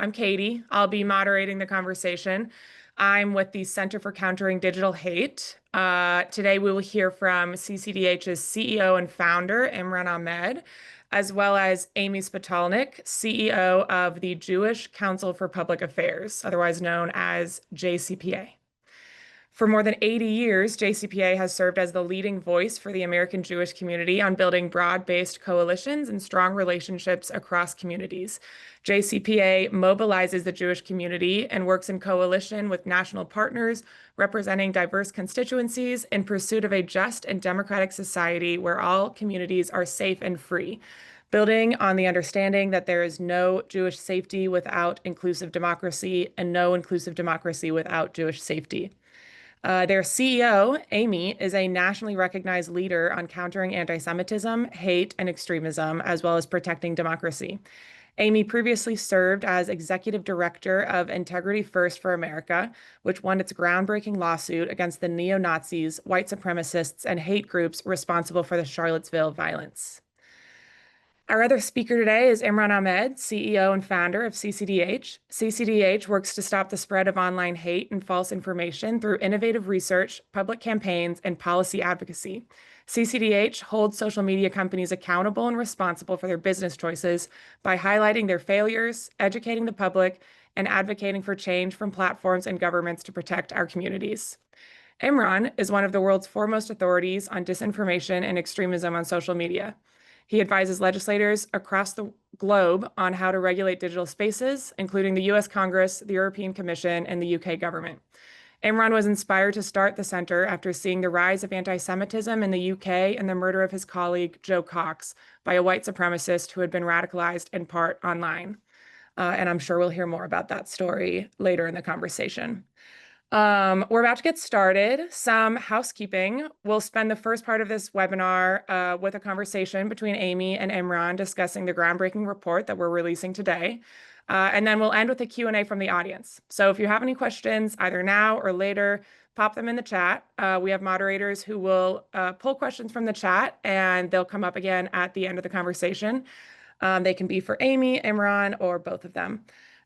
I'm Katie. I'll be moderating the conversation. I'm with the Center for Countering Digital Hate. Today, we will hear from CCDH's CEO and founder, Imran Ahmed, as well as Amy Spitalnik, CEO of the Jewish Council for Public Affairs, otherwise known as JCPA. For more than 80 years, JCPA has served as the leading voice for the American Jewish community on building broad-based coalitions and strong relationships across communities. JCPA mobilizes the Jewish community and works in coalition with national partners representing diverse constituencies in pursuit of a just and democratic society where all communities are safe and free, building on the understanding that there is no Jewish safety without inclusive democracy and no inclusive democracy without Jewish safety. Their CEO, Amy, is a nationally recognized leader on countering anti-Semitism, hate, and extremism, as well as protecting democracy. Amy previously served as executive director of Integrity First for America, which won its groundbreaking lawsuit against the neo-Nazis, white supremacists, and hate groups responsible for the Charlottesville violence. Our other speaker today is Imran Ahmed, CEO and founder of CCDH. CCDH works to stop the spread of online hate and false information through innovative research, public campaigns, and policy advocacy. CCDH holds social media companies accountable and responsible for their business choices by highlighting their failures, educating the public, and advocating for change from platforms and governments to protect our communities. Imran is one of the world's foremost authorities on disinformation and extremism on social media. He advises legislators across the globe on how to regulate digital spaces, including the US Congress, the European Commission, and the UK government. Imran was inspired to start the center after seeing the rise of anti-Semitism in the UK and the murder of his colleague, Joe Cox, by a white supremacist who had been radicalized in part online. And I'm sure we'll hear more about that story later in the conversation. We're about to get started. Some housekeeping. We'll spend the first part of this webinar with a conversation between Amy and Imran discussing the groundbreaking report that we're releasing today. And then we'll end with a Q&A from the audience. So if you have any questions, either now or later, pop them in the chat. We have moderators who will pull questions from the chat, and they'll come up again at the end of the conversation. They can be for Amy, Imran, or both of them.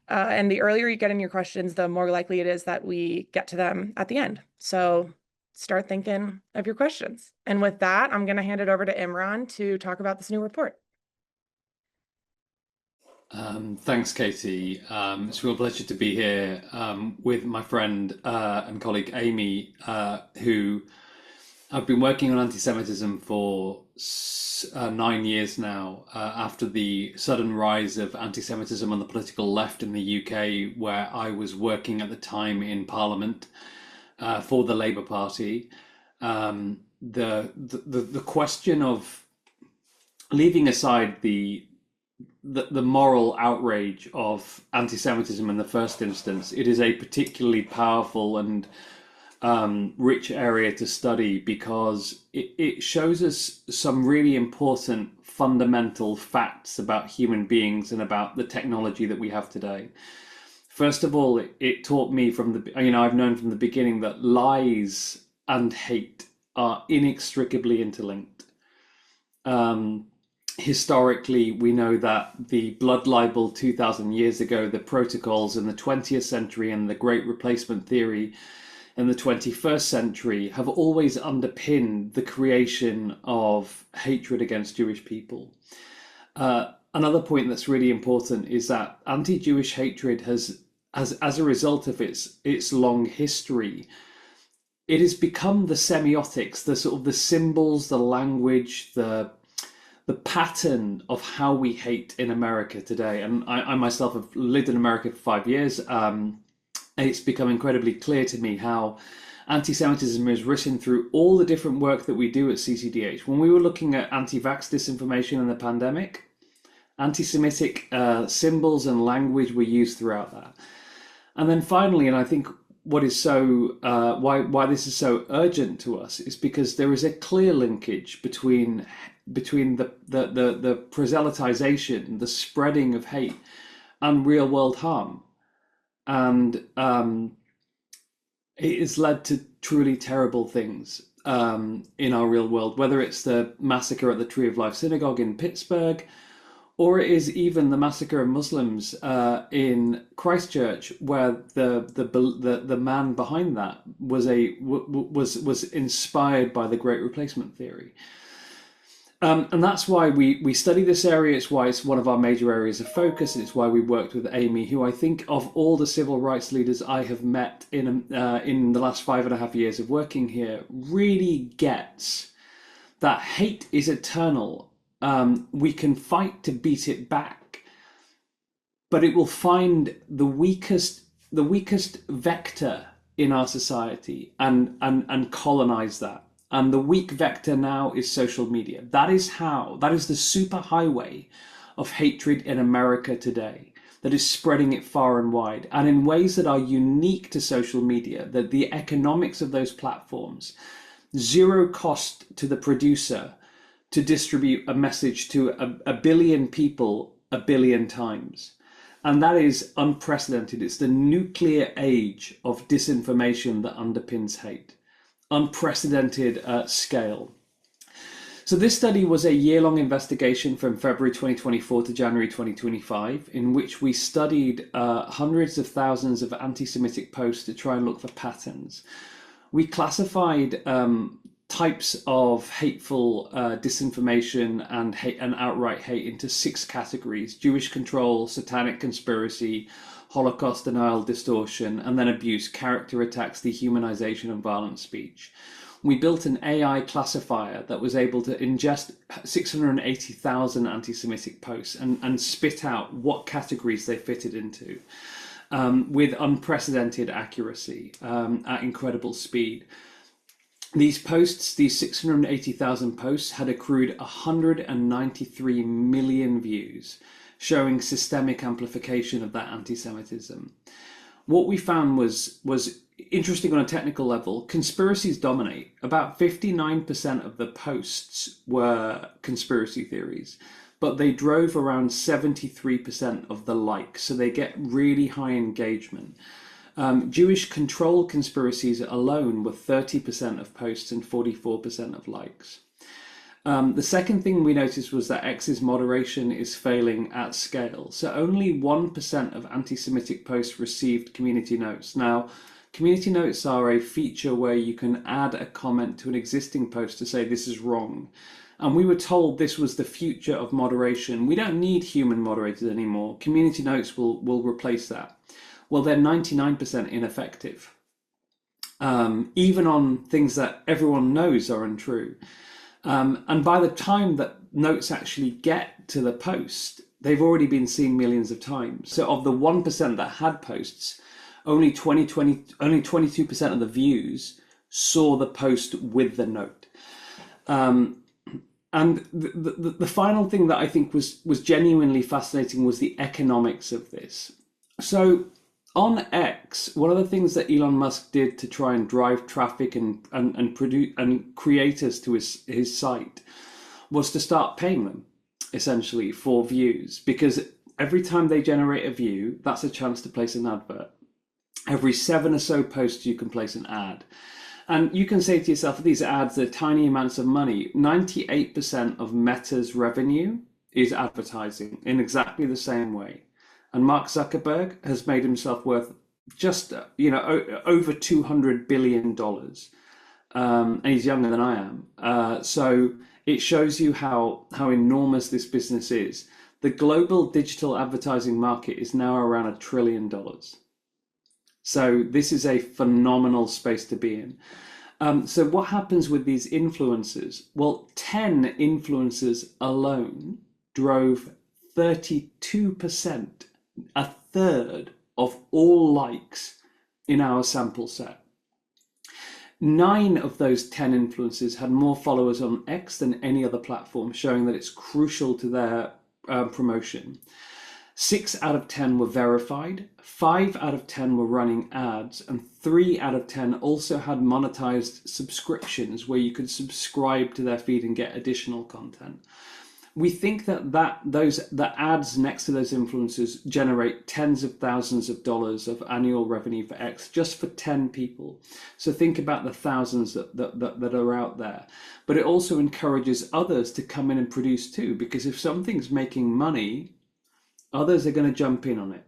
And the earlier you get in your questions, the more likely it is that we get to them at the end. So start thinking of your questions. And with that, I'm going to hand it over to Imran to talk about this new report. Thanks, Katie. It's a real pleasure to be here with my friend and colleague Amy, who I've been working on anti-Semitism for 9 years now, after the sudden rise of anti-Semitism on the political left in the UK, where I was working at the time in Parliament for the Labour Party. The question of leaving aside the moral outrage of anti-Semitism in the first instance, it is a particularly powerful and rich area to study because it shows us some really important fundamental facts about human beings and about the technology that we have today. First of all, it taught me I've known from the beginning that lies and hate are inextricably interlinked. Historically, we know that the blood libel 2,000 years ago, the protocols in the 20th century, and the Great Replacement theory in the 21st century have always underpinned the creation of hatred against Jewish people. Another point that's really important is that anti-Jewish hatred has, as a result of its long history, it has become the semiotics, the sort of the symbols, the language, the pattern of how we hate in America today. And I myself have lived in America for 5 years. It's become incredibly clear to me how anti-Semitism is written through all the different work that we do at CCDH. When we were looking at anti-vax disinformation in the pandemic, anti-Semitic symbols and language were used throughout that. And then finally, and I think what is so why this is so urgent to us is because there is a clear linkage between the proselytization, the spreading of hate, and real world harm. And it has led to truly terrible things in our real world, whether it's the massacre at the Tree of Life Synagogue in Pittsburgh, or it is even the massacre of Muslims in Christchurch, where the man behind that was inspired by the Great Replacement theory. And that's why we study this area. It's why it's one of our major areas of focus. And it's why we worked with Amy, who I think of all the civil rights leaders I have met in the last 5.5 years of working here, really gets that hate is eternal. We can fight to beat it back, but it will find the weakest vector in our society and colonize that. And the weak vector now is social media. That is the superhighway of hatred in America today, that is spreading it far and wide, and in ways that are unique to social media, that the economics of those platforms, zero cost to the producer to distribute a message to a billion people a billion times. And that is unprecedented. It's the nuclear age of disinformation that underpins hate. Unprecedented scale. So this study was a year-long investigation from February 2024 to January 2025, in which we studied hundreds of thousands of anti-Semitic posts to try and look for patterns. We classified types of hateful disinformation and hate and outright hate into 6 categories: Jewish control, satanic conspiracy, Holocaust denial, distortion, and then abuse, character attacks, dehumanization, and violent speech. We built an AI classifier that was able to ingest 680,000 anti-Semitic posts and spit out what categories they fitted into with unprecedented accuracy at incredible speed. These posts, these 680,000 posts, had accrued 193 million views, showing systemic amplification of that anti-Semitism. What we found was interesting on a technical level. Conspiracies dominate. About 59% of the posts were conspiracy theories, but they drove around 73% of the likes, so they get really high engagement. Jewish control conspiracies alone were 30% of posts and 44% of likes. The second thing we noticed was that X's moderation is failing at scale. So only 1% of anti-Semitic posts received community notes. Now, community notes are a feature where you can add a comment to an existing post to say this is wrong. And we were told this was the future of moderation. We don't need human moderators anymore. Community notes will replace that. Well, they're 99% ineffective, even on things that everyone knows are untrue. And by the time that notes actually get to the post, they've already been seen millions of times. So of the 1% that had posts, only 22% of the views saw the post with the note. And the final thing that I think was genuinely fascinating was the economics of this. So on X, one of the things that Elon Musk did to try and drive traffic and produce and creators to his site was to start paying them essentially for views, because every time they generate a view, that's a chance to place an advert. Every 7 or so posts you can place an ad. And you can say to yourself, these ads are tiny amounts of money. 98% of Meta's revenue is advertising in exactly the same way. And Mark Zuckerberg has made himself worth just, over $200 billion. And he's younger than I am. So it shows you how enormous this business is. The global digital advertising market is now around $1 trillion. So this is a phenomenal space to be in. So what happens with these influencers? Well, 10 influencers alone drove 32%, a third of all likes in our sample set. 9 of those 10 influencers had more followers on X than any other platform, showing that it's crucial to their promotion. 6 out of 10 were verified, 5 out of 10 were running ads, and 3 out of 10 also had monetized subscriptions where you could subscribe to their feed and get additional content. We think that the ads next to those influencers generate tens of thousands of dollars of annual revenue for X just for 10 people. So think about the thousands that are out there. But it also encourages others to come in and produce too, because if something's making money, others are going to jump in on it.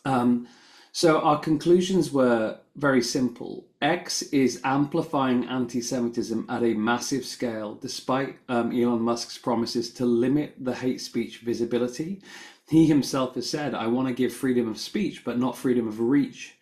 Um, so our conclusions were very simple. X is amplifying anti-Semitism at a massive scale, despite Elon Musk's promises to limit the hate speech visibility. He himself has said, "I want to give freedom of speech, but not freedom of reach."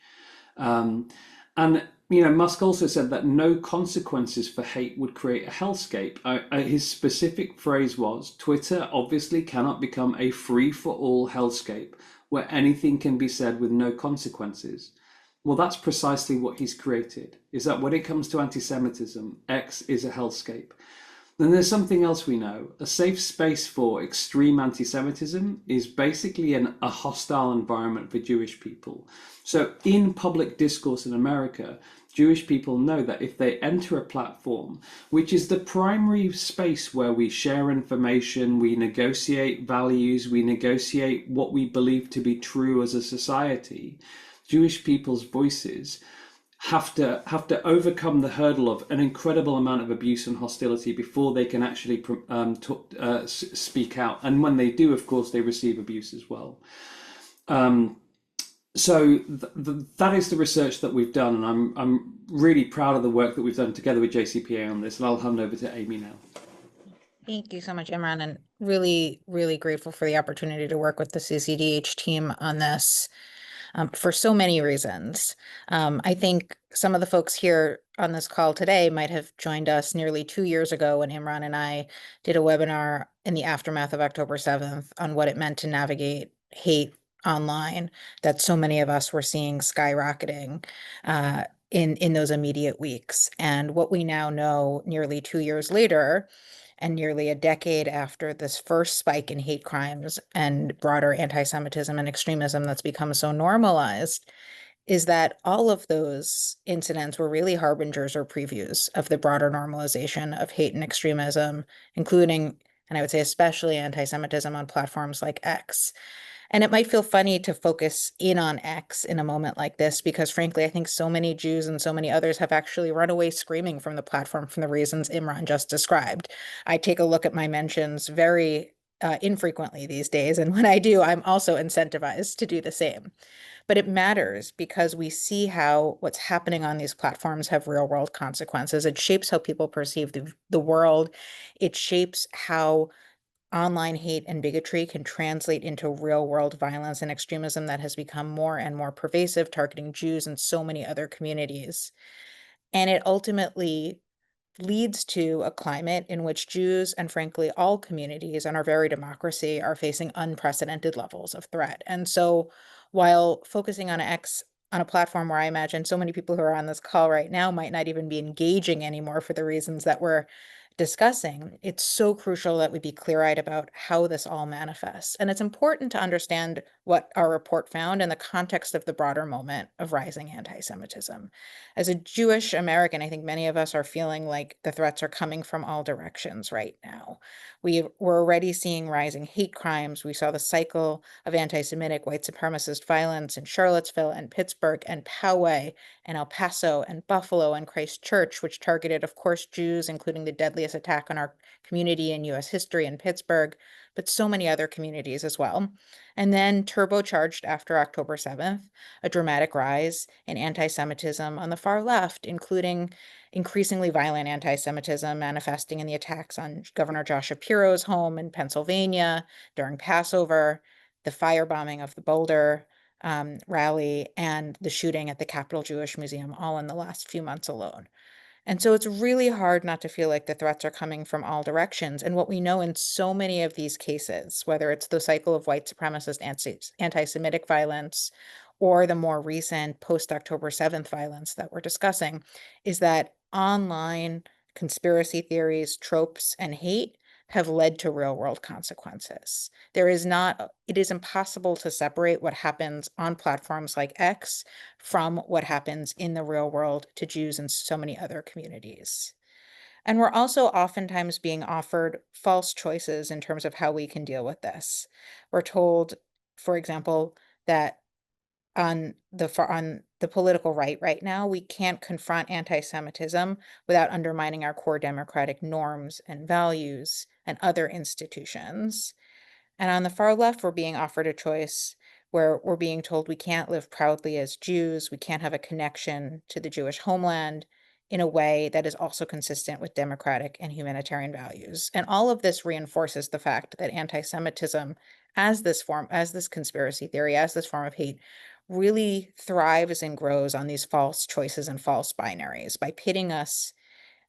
Um, and Musk also said that no consequences for hate would create a hellscape. His specific phrase was, "Twitter obviously cannot become a free-for-all hellscape where anything can be said with no consequences." Well, that's precisely what he's created, is that when it comes to anti-Semitism, X is a hellscape. Then there's something else we know. A safe space for extreme anti Semitism is basically a hostile environment for Jewish people. So, in public discourse in America, Jewish people know that if they enter a platform, which is the primary space where we share information, we negotiate values, we negotiate what we believe to be true as a society, Jewish people's voices have to overcome the hurdle of an incredible amount of abuse and hostility before they can actually speak out. And when they do, of course, they receive abuse as well. Um, so that is the research that we've done, and I'm really proud of the work that we've done together with JCPA on this. And I'll hand over to Amy now. Thank you so much, Imran, and really, really grateful for the opportunity to work with the CCDH team on this for so many reasons. I think some of the folks here on this call today might have joined us nearly 2 years ago when Imran and I did a webinar in the aftermath of October 7th on what it meant to navigate hate online that so many of us were seeing skyrocketing in those immediate weeks. And what we now know nearly 2 years later, and nearly a decade after this first spike in hate crimes and broader anti-Semitism and extremism that's become so normalized, is that all of those incidents were really harbingers or previews of the broader normalization of hate and extremism, including, and I would say especially anti-Semitism on platforms like X. And it might feel funny to focus in on X in a moment like this, because frankly, I think so many Jews and so many others have actually run away screaming from the platform for the reasons Imran just described. I take a look at my mentions very infrequently these days, and when I do, I'm also incentivized to do the same. But it matters because we see how what's happening on these platforms have real world consequences. It shapes how people perceive the world. It shapes how online hate and bigotry can translate into real world violence and extremism that has become more and more pervasive, targeting Jews and so many other communities. And it ultimately leads to a climate in which Jews and frankly all communities in our very democracy are facing unprecedented levels of threat. And so while focusing on X on a platform where I imagine so many people who are on this call right now might not even be engaging anymore for the reasons that we're discussing, it's so crucial that we be clear-eyed about how this all manifests. And it's important to understand what our report found in the context of the broader moment of rising anti-Semitism. As a Jewish American, I think many of us are feeling like the threats are coming from all directions right now. We're already seeing rising hate crimes. We saw the cycle of anti-Semitic white supremacist violence in Charlottesville and Pittsburgh and Poway and El Paso and Buffalo and Christchurch, which targeted, of course, Jews, including the deadliest attack on our community in US history in Pittsburgh, but so many other communities as well. And then turbocharged after October 7th, a dramatic rise in anti-Semitism on the far left, including increasingly violent anti-Semitism manifesting in the attacks on Governor Josh Shapiro's home in Pennsylvania during Passover, the firebombing of the Boulder rally, and the shooting at the Capitol Jewish Museum, all in the last few months alone. And so it's really hard not to feel like the threats are coming from all directions. And what we know in so many of these cases, whether it's the cycle of white supremacist anti-Semitic violence or the more recent post-October 7th violence that we're discussing, is that online conspiracy theories, tropes, and hate have led to real world consequences. It is impossible to separate what happens on platforms like X from what happens in the real world to Jews and so many other communities. And we're also oftentimes being offered false choices in terms of how we can deal with this. We're told, for example, that on the political right now, we can't confront anti-Semitism without undermining our core democratic norms and values and other institutions. And on the far left, we're being offered a choice where we're being told we can't live proudly as Jews, we can't have a connection to the Jewish homeland in a way that is also consistent with democratic and humanitarian values. And all of this reinforces the fact that anti-Semitism as this conspiracy theory, as this form of hate, really thrives and grows on these false choices and false binaries by pitting us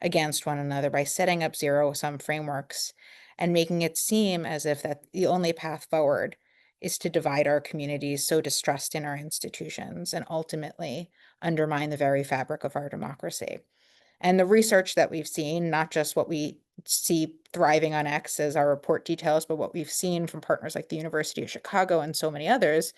against one another, by setting up zero-sum frameworks and making it seem as if that the only path forward is to divide our communities, sow distrust in our institutions, and ultimately undermine the very fabric of our democracy. And the research that we've seen, not just what we see thriving on X as our report details, but what we've seen from partners like the University of Chicago and so many others,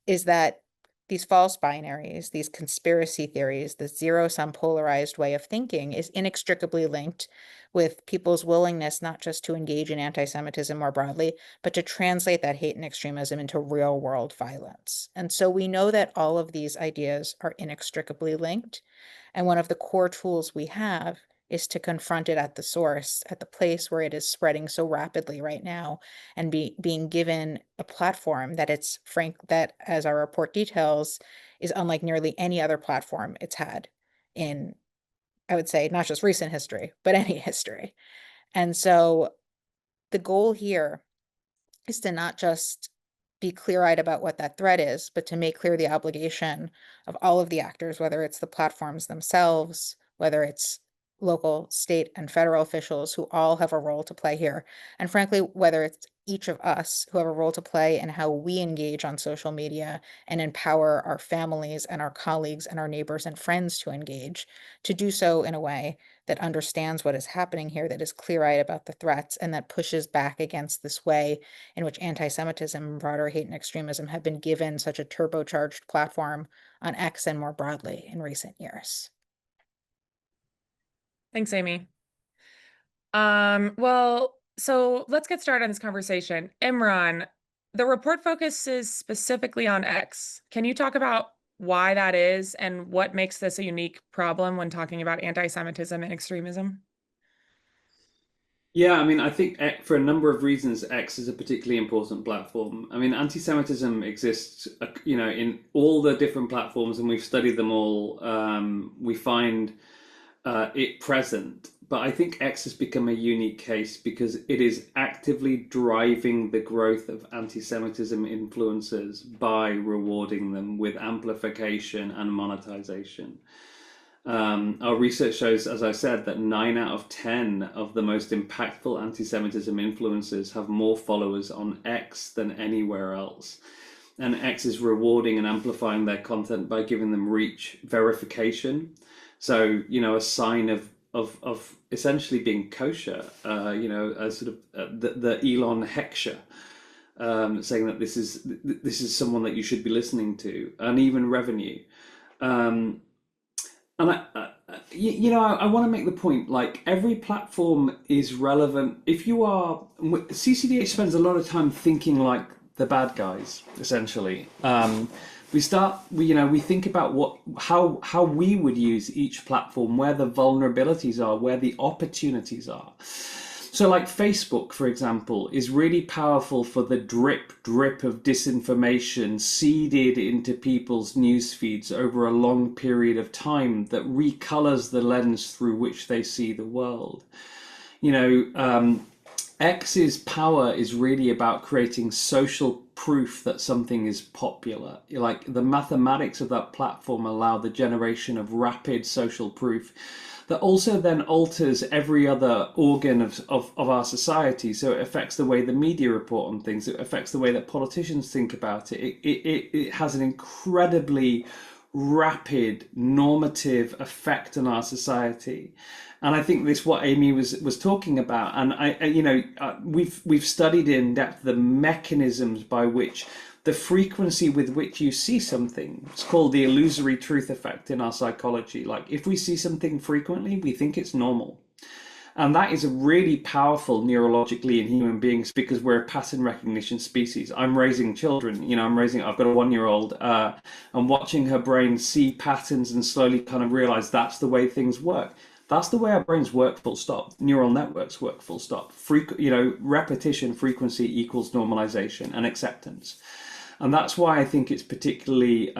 is that these false binaries, these conspiracy theories, the zero-sum polarized way of thinking is inextricably linked with people's willingness not just to engage in anti-Semitism more broadly, but to translate that hate and extremism into real-world violence. And so we know that all of these ideas are inextricably linked. And one of the core tools we have is to confront it at the source, at the place where it is spreading so rapidly right now, and being given a platform that, as our report details, is unlike nearly any other platform it's had in, I would say, not just recent history, but any history. And so the goal here is to not just be clear-eyed about what that threat is, but to make clear the obligation of all of the actors, whether it's the platforms themselves, whether it's local, state, and federal officials who all have a role to play here, and frankly, whether it's each of us who have a role to play in how we engage on social media and empower our families and our colleagues and our neighbors and friends to engage, to do so in a way that understands what is happening here, that is clear-eyed about the threats, and that pushes back against this way in which anti-Semitism and broader hate and extremism have been given such a turbocharged platform on X and more broadly in recent years. Thanks, Amy. So let's get started on this conversation. Imran, the report focuses specifically on X. Can you talk about why that is and what makes this a unique problem when talking about anti-Semitism and extremism? Yeah, I mean, I think for a number of reasons, X is a particularly important platform. I mean, anti-Semitism exists, in all the different platforms, and we've studied them all. We find it present, but I think X has become a unique case because it is actively driving the growth of anti-Semitism influencers by rewarding them with amplification and monetization. Our research shows, as I said, that 9 out of 10 of the most impactful anti-Semitism influencers have more followers on X than anywhere else. And X is rewarding and amplifying their content by giving them reach verification. So, a sign of essentially being kosher, a sort of the Elon Heckscher. Saying that this is someone that you should be listening to, and even revenue. And I want to make the point, like every platform is relevant. If you are, CCDH spends a lot of time thinking like the bad guys, essentially. We think about how we would use each platform, where the vulnerabilities are, where the opportunities are. So like Facebook, for example, is really powerful for the drip of disinformation seeded into people's news feeds over a long period of time that recolors the lens through which they see the world. X's power is really about creating social proof that something is popular. Like the mathematics of that platform allow the generation of rapid social proof that also then alters every other organ of our society. So it affects the way the media report on things. It affects the way that politicians think about it. It has an incredibly rapid normative effect on our society. And I think this is what Amy was talking about. And we've studied in depth the mechanisms by which the frequency with which you see something, it's called the illusory truth effect in our psychology. Like if we see something frequently, we think it's normal. And that is really powerful neurologically in human beings because we're a pattern recognition species. I'm raising children, I've got a 1-year-old, and watching her brain see patterns and slowly kind of realize that's the way things work. That's the way our brains work, full stop. Neural networks work, full stop. Repetition, frequency equals normalization and acceptance. And that's why I think it's particularly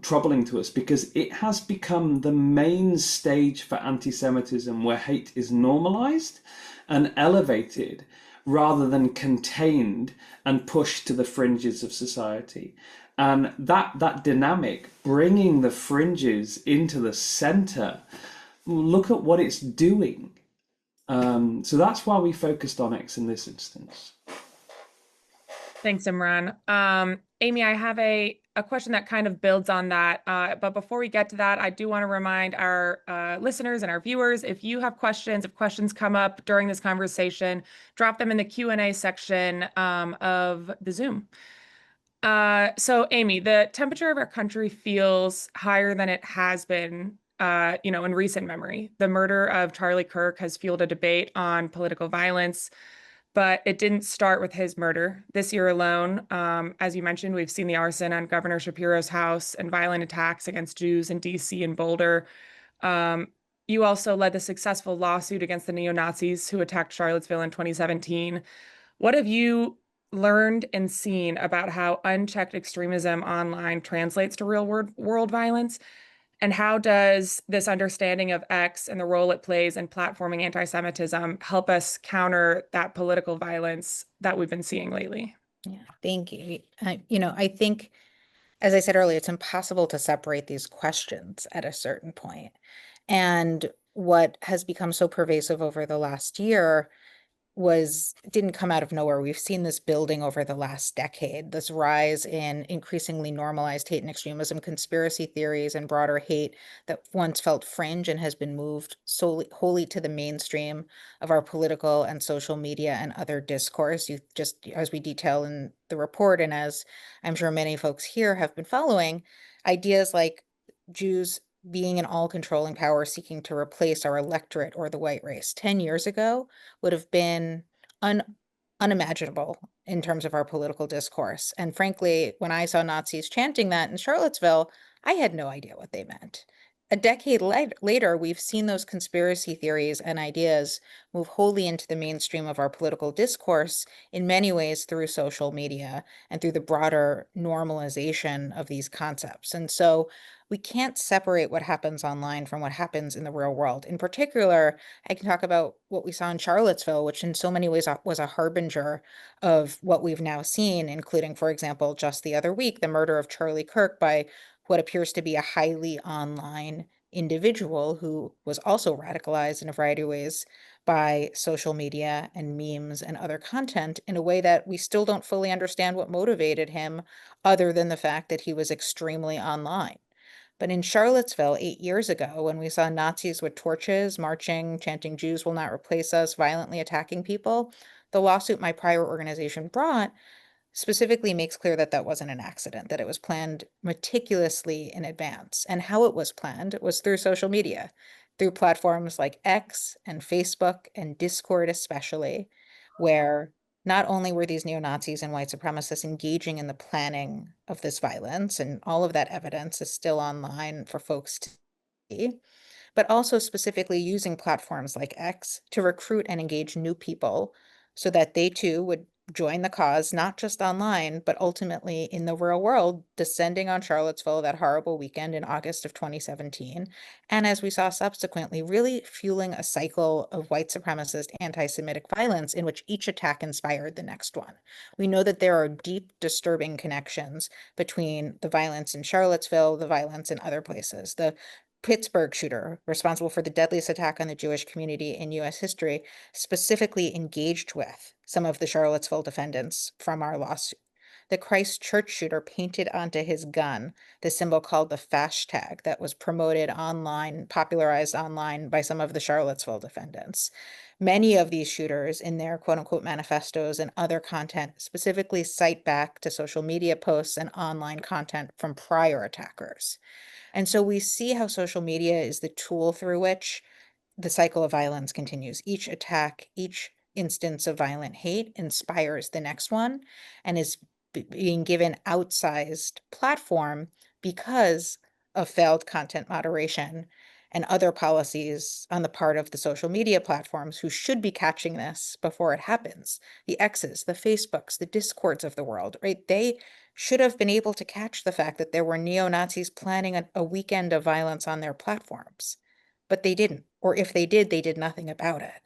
troubling to us, because it has become the main stage for anti-Semitism, where hate is normalized and elevated rather than contained and pushed to the fringes of society. And that dynamic, bringing the fringes into the center, look at what it's doing. So that's why we focused on X in this instance. Thanks, Imran. Amy, I have a question that kind of builds on that. But before we get to that, I do want to remind our listeners and our viewers, if you have questions, if questions come up during this conversation, drop them in the Q&A section of the Zoom. So Amy, the temperature of our country feels higher than it has been, in recent memory. The murder of Charlie Kirk has fueled a debate on political violence, but it didn't start with his murder. This year alone, as you mentioned, we've seen the arson on Governor Shapiro's house and violent attacks against Jews in DC and Boulder. Um, you also led the successful lawsuit against the neo-Nazis who attacked Charlottesville in 2017. What have you learned and seen about how unchecked extremism online translates to real world violence? And how does this understanding of X and the role it plays in platforming anti-Semitism help us counter that political violence that we've been seeing lately? Yeah, thank you. I think, as I said earlier, it's impossible to separate these questions at a certain point. And what has become so pervasive over the last year didn't come out of nowhere. We've seen this building over the last decade, this rise in increasingly normalized hate and extremism, conspiracy theories, and broader hate that once felt fringe and has been moved wholly to the mainstream of our political and social media and other discourse. As we detail in the report, and as I'm sure many folks here have been following, ideas like Jews being an all-controlling power seeking to replace our electorate or the white race 10 years ago would have been un unimaginable in terms of our political discourse. And frankly, when I saw Nazis chanting that in Charlottesville, I had no idea what they meant. A decade later, we've seen those conspiracy theories and ideas move wholly into the mainstream of our political discourse, in many ways through social media and through the broader normalization of these concepts. And so we can't separate what happens online from what happens in the real world. In particular, I can talk about what we saw in Charlottesville, which in so many ways was a harbinger of what we've now seen, including, for example, just the other week, the murder of Charlie Kirk by what appears to be a highly online individual who was also radicalized in a variety of ways by social media and memes and other content in a way that we still don't fully understand what motivated him, other than the fact that he was extremely online. But in Charlottesville 8 years ago, when we saw Nazis with torches marching, chanting "Jews will not replace us," violently attacking people, the lawsuit my prior organization brought specifically makes clear that that wasn't an accident, that it was planned meticulously in advance. And how it was planned was through social media, through platforms like X and Facebook and Discord especially, where not only were these neo-Nazis and white supremacists engaging in the planning of this violence, and all of that evidence is still online for folks to see, but also specifically using platforms like X to recruit and engage new people so that they too would join the cause, not just online, but ultimately in the real world, descending on Charlottesville that horrible weekend in August of 2017. And as we saw subsequently, really fueling a cycle of white supremacist anti-Semitic violence in which each attack inspired the next one. We know that there are deep, disturbing connections between the violence in Charlottesville, the violence in other places. The Pittsburgh shooter, responsible for the deadliest attack on the Jewish community in US history, specifically engaged with some of the Charlottesville defendants from our lawsuit. The Christchurch shooter painted onto his gun the symbol called the fashtag that was promoted online, popularized online by some of the Charlottesville defendants. Many of these shooters in their quote unquote manifestos and other content specifically cite back to social media posts and online content from prior attackers. And so we see how social media is the tool through which the cycle of violence continues. Each attack, each instance of violent hate inspires the next one and is being given outsized platform because of failed content moderation and other policies on the part of the social media platforms who should be catching this before it happens. The X's, the Facebooks, the Discords of the world, right? They should have been able to catch the fact that there were neo-Nazis planning a weekend of violence on their platforms, but they didn't. Or if they did, they did nothing about it.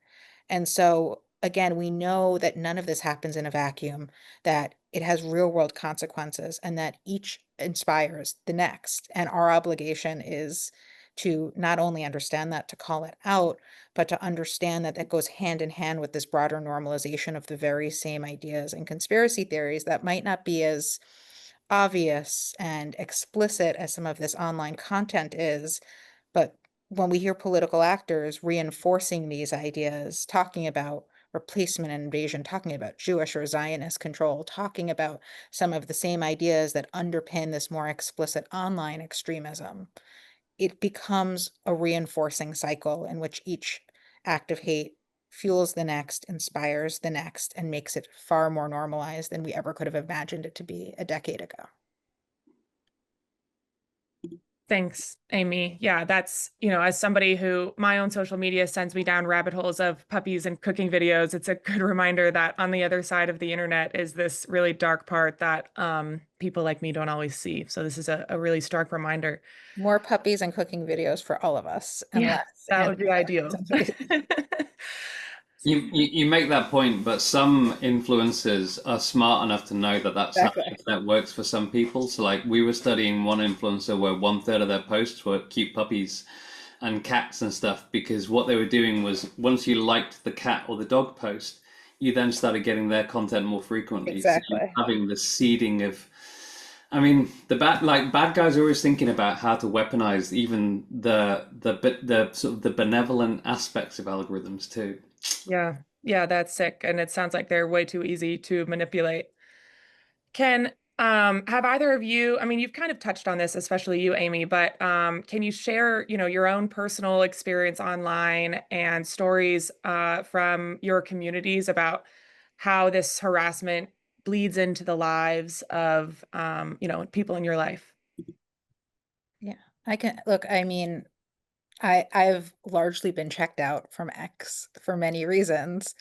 And so, again, we know that none of this happens in a vacuum, that it has real world consequences, and that each inspires the next. And our obligation is to not only understand that, to call it out, but to understand that that goes hand in hand with this broader normalization of the very same ideas and conspiracy theories that might not be as obvious and explicit as some of this online content is, but when we hear political actors reinforcing these ideas, talking about replacement and invasion, talking about Jewish or Zionist control, talking about some of the same ideas that underpin this more explicit online extremism, it becomes a reinforcing cycle in which each act of hate fuels the next, inspires the next, and makes it far more normalized than we ever could have imagined it to be a decade ago. Thanks, Amy. Yeah, that's, as somebody who my own social media sends me down rabbit holes of puppies and cooking videos, it's a good reminder that on the other side of the internet is this really dark part that people like me don't always see. So this is a really stark reminder. More puppies and cooking videos for all of us, and Yeah, less that would be ideal. anti-Semitism, please. You make that point, but some influencers are smart enough to know that that's how the Exactly. internet works for some people. So, like, we were studying one influencer where one third of their posts were cute puppies and cats and stuff, because what they were doing was once you liked the cat or the dog post, you then started getting their content more frequently. So you're Exactly. having the seeding of, I mean, bad guys are always thinking about how to weaponize even the sort of the benevolent aspects of algorithms too. Yeah, yeah, that's sick. And it sounds like they're way too easy to manipulate. Can have either of you, I mean, you've kind of touched on this, especially you, Amy, but can you share, your own personal experience online and stories from your communities about how this harassment bleeds into the lives of people in your life? Yeah. I can look, I mean, I've largely been checked out from X for many reasons,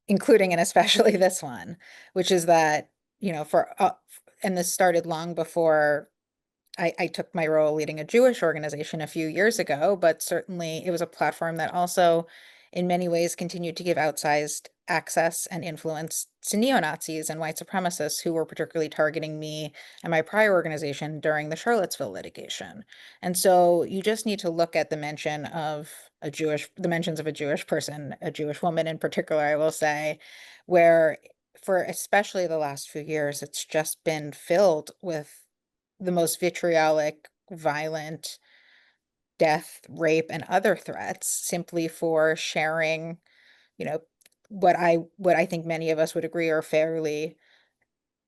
including and especially this one, which is that, and this started long before I took my role leading a Jewish organization a few years ago, but certainly it was a platform that also, in many ways, continued to give outsized access and influence to neo-Nazis and white supremacists who were particularly targeting me and my prior organization during the Charlottesville litigation. And so you just need to look at the mentions of a Jewish person, a Jewish woman in particular, I will say, where for especially the last few years, it's just been filled with the most vitriolic, violent death, rape, and other threats simply for sharing, you know, what I think many of us would agree are fairly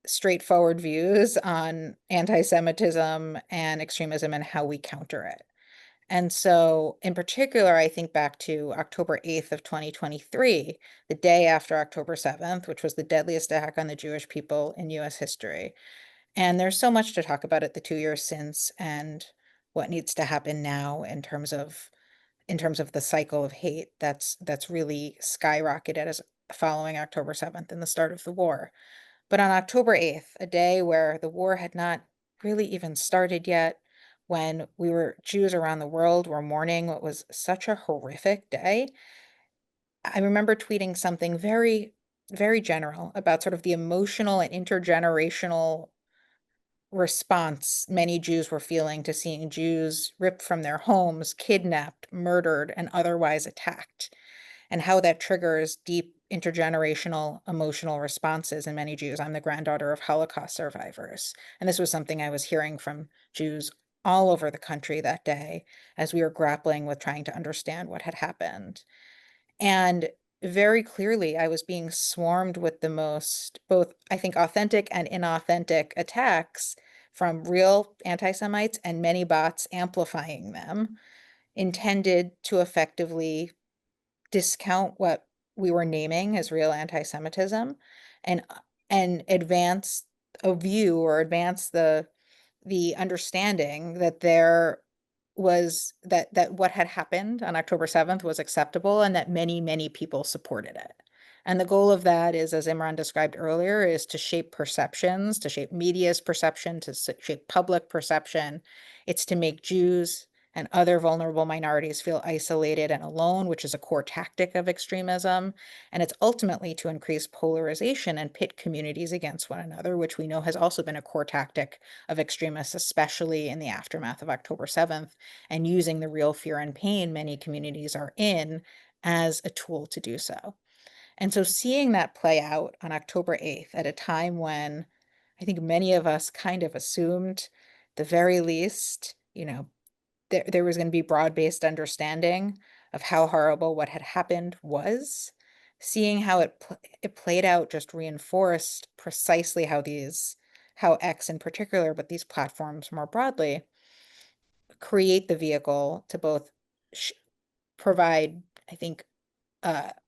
straightforward views on anti-Semitism and extremism and how we counter it. And so, in particular, I think back to October 8th of 2023, the day after October 7th, which was the deadliest attack on the Jewish people in US history. And there's so much to talk about it the 2 years since and what needs to happen now in terms of the cycle of hate that's really skyrocketed as following October 7th and the start of the war. But on October 8th, a day where the war had not really even started yet, when Jews around the world were mourning what was such a horrific day, I remember tweeting something very, very general about sort of the emotional and intergenerational response many Jews were feeling to seeing Jews ripped from their homes, kidnapped, murdered, and otherwise attacked, and how that triggers deep intergenerational emotional responses in many Jews. I'm the granddaughter of Holocaust survivors, and this was something I was hearing from Jews all over the country that day as we were grappling with trying to understand what had happened. And very clearly, I was being swarmed with the most, both, I think, authentic and inauthentic attacks from real anti-Semites and many bots amplifying them, intended to effectively discount what we were naming as real anti-Semitism and advance a view or advance the understanding that what had happened on October 7th was acceptable and that many, many people supported it. And the goal of that is, as Imran described earlier, is to shape perceptions, to shape media's perception, to shape public perception. It's to make Jews and other vulnerable minorities feel isolated and alone, which is a core tactic of extremism. And it's ultimately to increase polarization and pit communities against one another, which we know has also been a core tactic of extremists, especially in the aftermath of October 7th, and using the real fear and pain many communities are in as a tool to do so. And so seeing that play out on October 8th at a time when I think many of us kind of assumed, the very least, there was going to be broad-based understanding of how horrible what had happened was. Seeing how it played out just reinforced precisely how X in particular, but these platforms more broadly, create the vehicle to both provide, I think,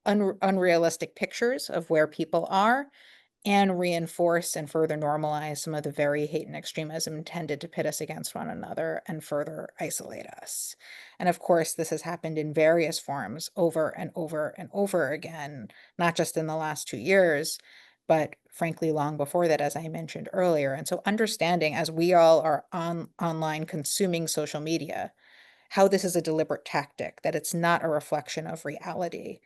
unrealistic pictures of where people are and reinforce and further normalize some of the very hate and extremism intended to pit us against one another and further isolate us. And of course, this has happened in various forms over and over and over again, not just in the last 2 years, but frankly, long before that, as I mentioned earlier. And so understanding as we all are online consuming social media, how this is a deliberate tactic, that it's not a reflection of reality.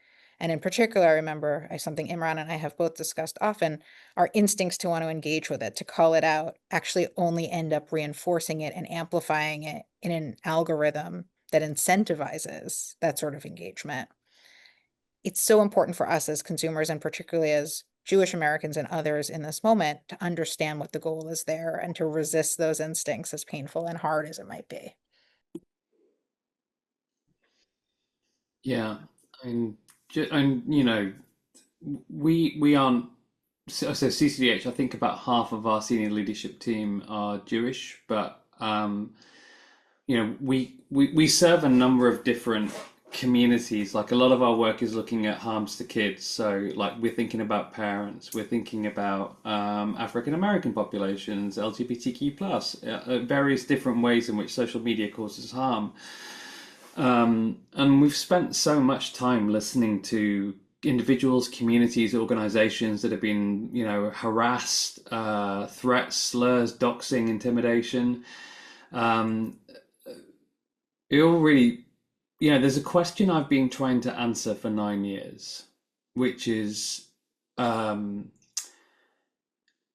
And in particular, I remember something Imran and I have both discussed often, our instincts to want to engage with it, to call it out, actually only end up reinforcing it and amplifying it in an algorithm that incentivizes that sort of engagement. It's so important for us as consumers, and particularly as Jewish Americans and others in this moment, to understand what the goal is there and to resist those instincts, as painful and hard as it might be. Yeah, and we aren't. So CCDH, I think about half of our senior leadership team are Jewish, but we serve a number of different communities. Like a lot of our work is looking at harms to kids. So like we're thinking about parents, we're thinking about African American populations, LGBTQ plus, various different ways in which social media causes harm. And we've spent so much time listening to individuals, communities, organizations that have been, harassed, threats, slurs, doxing, intimidation. Um, it all really, there's a question I've been trying to answer for 9 years, which is, so I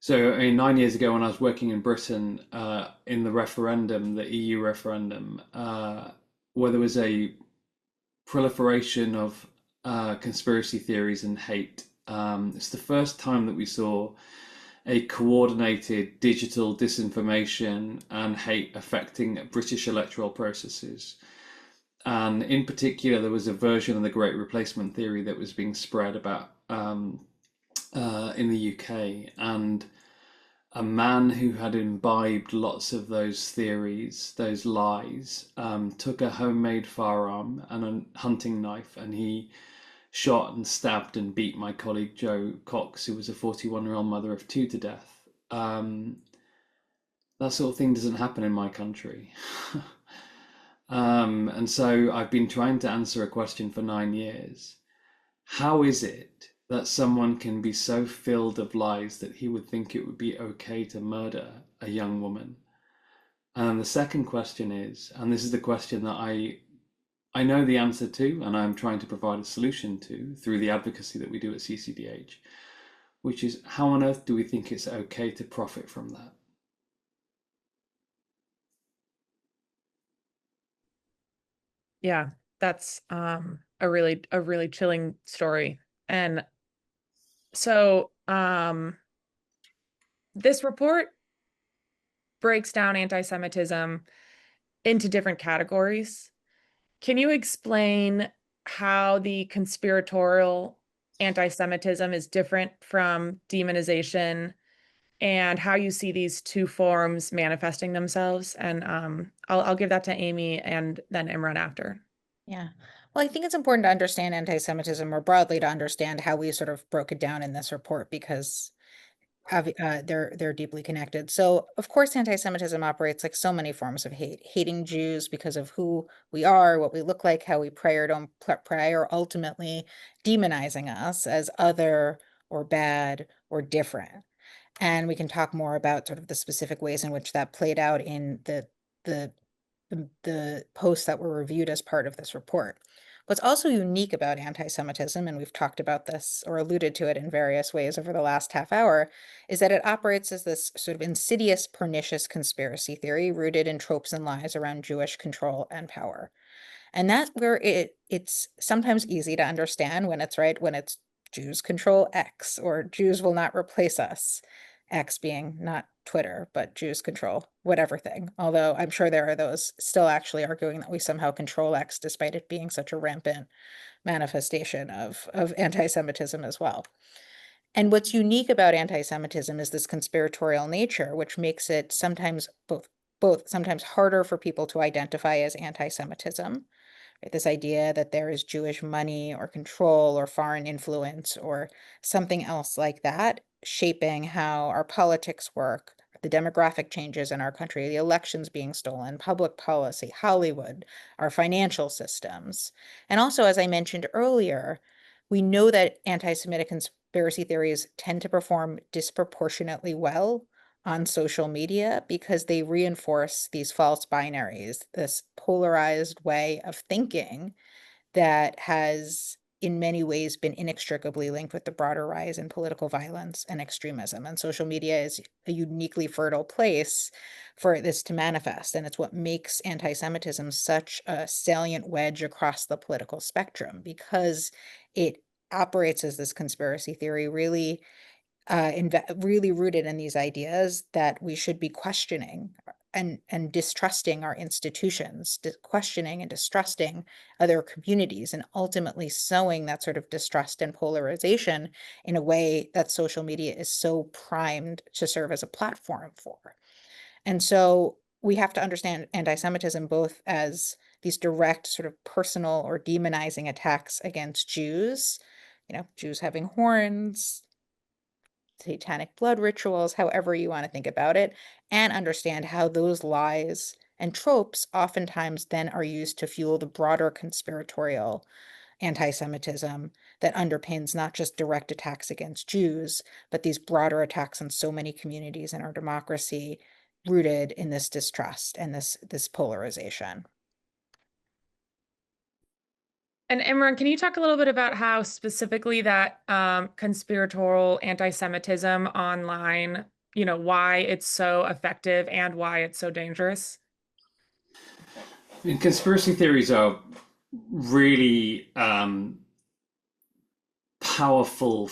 mean, 9 years ago when I was working in Britain in the referendum, the EU referendum, where there was a proliferation of conspiracy theories and hate. It's the first time that we saw a coordinated digital disinformation and hate affecting British electoral processes. And in particular, there was a version of the Great Replacement theory that was being spread about in the UK. And a man who had imbibed lots of those theories, those lies, took a homemade firearm and a hunting knife, and he shot and stabbed and beat my colleague Jo Cox, who was a 41-year-old mother of two, to death. That sort of thing doesn't happen in my country. And so I've been trying to answer a question for 9 years. How is it that someone can be so filled of lies that he would think it would be okay to murder a young woman? And the second question is, and this is the question that I know the answer to, and I'm trying to provide a solution to through the advocacy that we do at CCDH, which is how on earth do we think it's okay to profit from that? Yeah, that's a really chilling story. And so this report breaks down anti-Semitism into different categories. Can you explain how the conspiratorial anti-Semitism is different from demonization and how you see these two forms manifesting themselves? And I'll give that to Amy and then Imran after. Yeah. Well, I think it's important to understand anti-Semitism more broadly, to understand how we sort of broke it down in this report, because they're deeply connected. So, of course, anti-Semitism operates like so many forms of hate, hating Jews because of who we are, what we look like, how we pray or don't pray, or ultimately demonizing us as other or bad or different. And we can talk more about sort of the specific ways in which that played out in the the posts that were reviewed as part of this report. What's also unique about anti-Semitism, and we've talked about this or alluded to it in various ways over the last half hour, is that it operates as this sort of insidious, pernicious conspiracy theory rooted in tropes and lies around Jewish control and power. And that's where it's sometimes easy to understand when it's right, when it's Jews control X or Jews will not replace us. X being not Twitter, but Jews control whatever thing. Although I'm sure there are those still actually arguing that we somehow control X despite it being such a rampant manifestation of anti-Semitism as well. And what's unique about anti-Semitism is this conspiratorial nature, which makes it sometimes both sometimes harder for people to identify as anti-Semitism, right? This idea that there is Jewish money or control or foreign influence or something else like that shaping how our politics work, the demographic changes in our country, the elections being stolen, public policy, Hollywood, our financial systems. And also, as I mentioned earlier, we know that anti-Semitic conspiracy theories tend to perform disproportionately well on social media because they reinforce these false binaries, this polarized way of thinking that has in many ways been inextricably linked with the broader rise in political violence and extremism. And social media is a uniquely fertile place for this to manifest. And it's what makes anti-Semitism such a salient wedge across the political spectrum because it operates as this conspiracy theory really rooted in these ideas that we should be questioning and distrusting our institutions, questioning and distrusting other communities, and ultimately sowing that sort of distrust and polarization in a way that social media is so primed to serve as a platform for. And so we have to understand anti-Semitism both as these direct sort of personal or demonizing attacks against Jews, Jews having horns, satanic blood rituals, however you want to think about it, and understand how those lies and tropes oftentimes then are used to fuel the broader conspiratorial anti-Semitism that underpins not just direct attacks against Jews, but these broader attacks on so many communities in our democracy rooted in this distrust and this polarization. And Imran, can you talk a little bit about how specifically that conspiratorial anti-Semitism online, why it's so effective and why it's so dangerous? And conspiracy theories are really powerful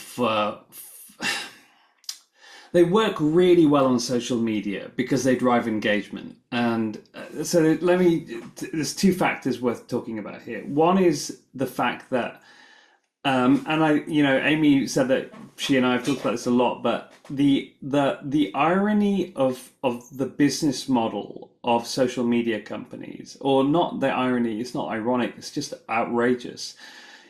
they work really well on social media because they drive engagement. And so there's two factors worth talking about here. One is the fact that, Amy said that she and I have talked about this a lot, but the irony of the business model of social media companies, or not the irony, it's not ironic, it's just outrageous,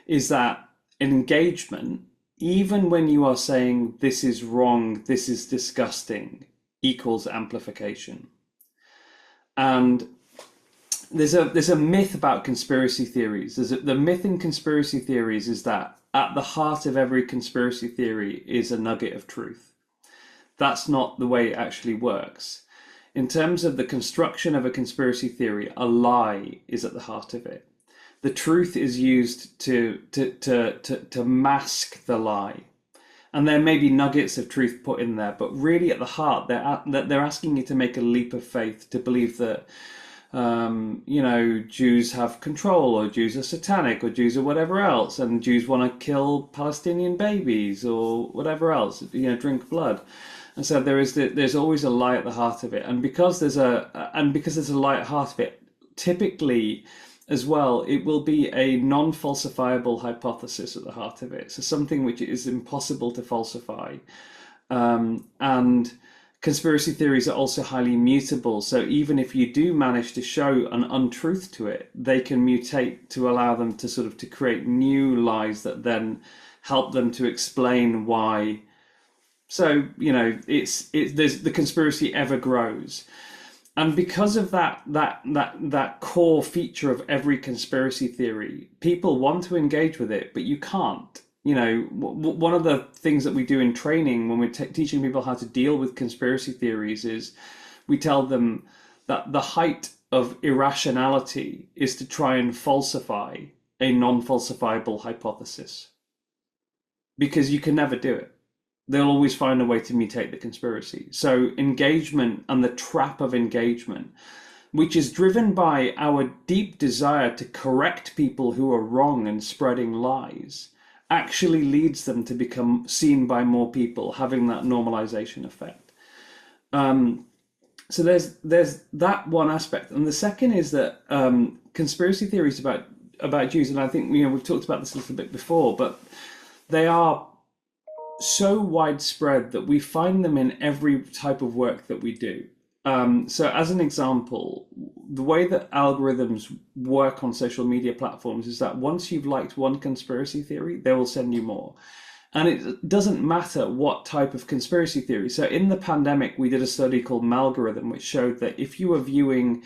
is that engagement, even when you are saying this is wrong, this is disgusting, equals amplification. And there's a myth about conspiracy theories. The myth in conspiracy theories is that at the heart of every conspiracy theory is a nugget of truth. That's not the way it actually works. In terms of the construction of a conspiracy theory, a lie is at the heart of it. The truth is used to mask the lie. And there may be nuggets of truth put in there, but really at the heart, they're asking you to make a leap of faith to believe that Jews have control, or Jews are satanic, or Jews are whatever else, and Jews want to kill Palestinian babies or whatever else, drink blood. And so there's always a lie at the heart of it, and because there's a lie at the heart of it, typically as well, it will be a non-falsifiable hypothesis at the heart of it. So something which is impossible to falsify. And conspiracy theories are also highly mutable. So even if you do manage to show an untruth to it, they can mutate to allow them to to create new lies that then help them to explain why So, there's the conspiracy ever grows. And because of that core feature of every conspiracy theory, people want to engage with it, but you can't. One of the things that we do in training when we're teaching people how to deal with conspiracy theories is we tell them that the height of irrationality is to try and falsify a non-falsifiable hypothesis, because you can never do it. They'll always find a way to mutate the conspiracy. So engagement and the trap of engagement, which is driven by our deep desire to correct people who are wrong and spreading lies, actually leads them to become seen by more people, having that normalization effect. So there's that one aspect, and the second is that conspiracy theories about Jews, and I think we've talked about this a little bit before, but they are so widespread that we find them in every type of work that we do. So as an example, the way that algorithms work on social media platforms is that once you've liked one conspiracy theory, they will send you more. And it doesn't matter what type of conspiracy theory. So in the pandemic, we did a study called Malgorithm, which showed that if you were viewing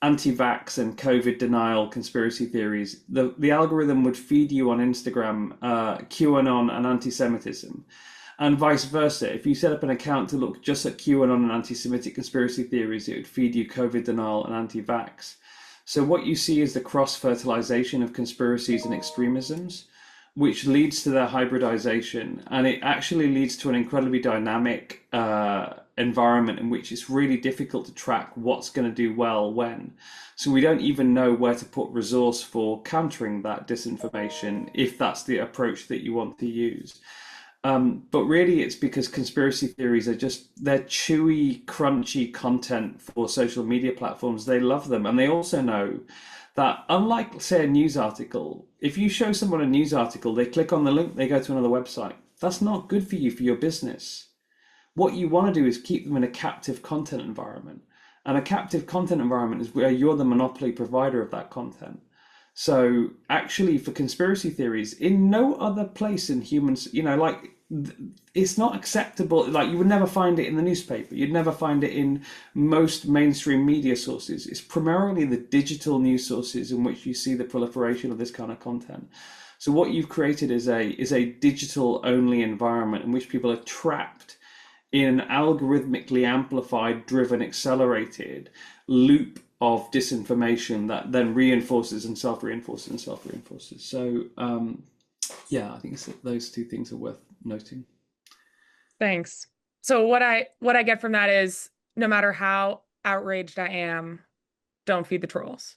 anti-vax and COVID denial conspiracy theories, the algorithm would feed you on Instagram QAnon and anti-Semitism, and vice versa. If you set up an account to look just at QAnon and anti-Semitic conspiracy theories, it would feed you COVID denial and anti-vax. So what you see is the cross-fertilization of conspiracies and extremisms, which leads to their hybridization, and it actually leads to an incredibly dynamic environment in which it's really difficult to track what's going to do well when. So we don't even know where to put resource for countering that disinformation, if that's the approach that you want to use. But really it's because conspiracy theories are they're chewy, crunchy content for social media platforms. They love them, and they also know that, unlike, say, a news article, if you show someone a news article, they click on the link, they go to another website. That's not good for you, for your business. What you want to do is keep them in a captive content environment. And a captive content environment is where you're the monopoly provider of that content. So actually, for conspiracy theories, in no other place in humans, it's not acceptable. Like, you would never find it in the newspaper. You'd never find it in most mainstream media sources. It's primarily the digital news sources in which you see the proliferation of this kind of content. So what you've created is a digital only environment in which people are trapped in an algorithmically amplified, driven, accelerated loop of disinformation that then reinforces and self-reinforces and self-reinforces. So yeah, I think those two things are worth noting. Thanks. So what I get from that is, no matter how outraged I am, don't feed the trolls.